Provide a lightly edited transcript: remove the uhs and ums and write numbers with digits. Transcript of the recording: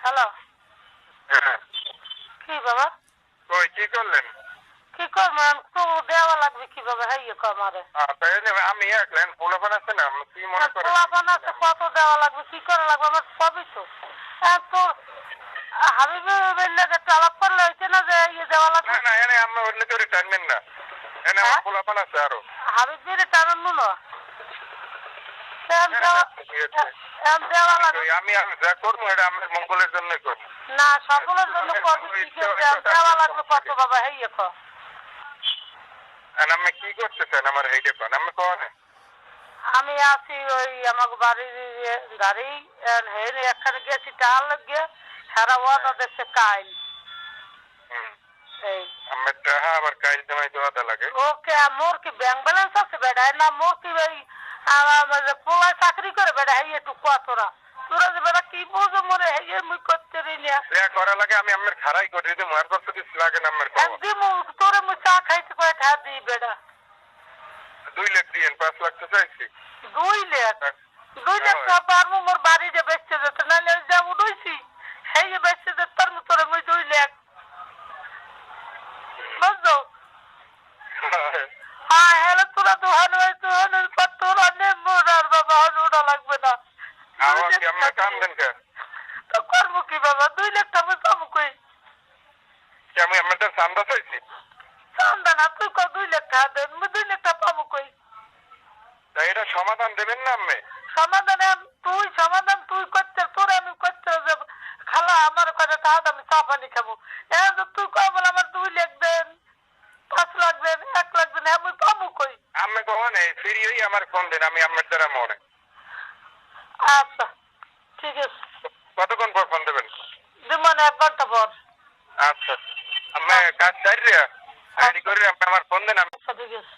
Hello. হ্যাঁ। কি বাবা? কই কি করলেন? কি করবো তো দেওয়া লাগবে কিভাবে হ্যাঁ ইয়ে আমারে তাই আমি একলেন পোলাপান আছে না কি মনে করেন? পোলাপান আছে কত দেওয়া লাগবে কি করা লাগবে আমার সবই তো তো হাবিবের লাগে আলাপ করলে হয়েছে না যে ইয়ে দেওয়া লাগবে না না এনে আমরা অন্য কেউ রিটায়ারমেন্ট না এনে আমার পোলাপান আছে আরো হাবিবের টানানো না আমি যা করবো এটা আমার মঙ্গলের জন্যই করি না সকলের জন্য করবি দেওয়া লাগবে কত বাবা হ্যাঁ ইয়ে আমি কি করতেছেন আমার হেইডে কোন আমি কোন আমি আছি ওই আমার বাড়ির গাড়ি হেন এখানে গেছি টাল লাগে সারা ওয়াদা দেখছে কাইল এই আমার টাকা আবার কাইল জমাই দেওয়া লাগে ওকে মোর কি ব্যাংক ব্যালেন্স আছে বেটা না মোর কি ওই পোলায় চাকরি করে বেটা হেই একটু তোরা তোরা যে বেটা কি বুঝো মোরে হেই মুই করতে রি না দেয়া করা লাগে আমি আমার খারাই করে দিই মার করতে দিস লাগে না আমার একদিন তোরে মুই চা খাইতে কয় ঠা দিই বেটা 2 লাখ দিয়েন 5 লাখ তো চাইছি 2 লাখ 2 লাখ পারবো মোর বাড়ি যে বেচতে যেতে নাহলে যা উঠইছি হেই বেচতে যেতে তোর তোরে মুই 2 লাখ বুঝছো হ্যাঁ হ্যালো তোরা দোহান হয়েছে তোরা নে মোরার বাবা ওটা লাগবে না আমার কি আমরা কাম দেন কে তো করবো কি বাবা 2 লাখ টাকা পাবো কই কি আমি আমাদের সামনে চাইছি চান্দা না তুই কো 2 লাখ টাকা দেন মুই 2 লাখ টাকা পাবো কই তাই এটা সমাধান দেবেন না আমি সমাধান তুই করতে তোর আমি করতে যাব খালা আমার কাছে টাকা আমি চা পানি খাবো তুই কয় বল আমার 2 লাখ দেন 5 লাখ দেন 1 লাখ দেন আমি পাবো কই আমি কখন ফ্রি হই আমার ফোন দেন আমি আমার দ্বারা মনে আচ্ছা ঠিক আছে কতক্ষণ পর ফোন দেবেন মানে 1 ঘন্টা পর আচ্ছা আমি কাজ চাই রে রেডি করে আমার ফোন দেন আমি ঠিক আছে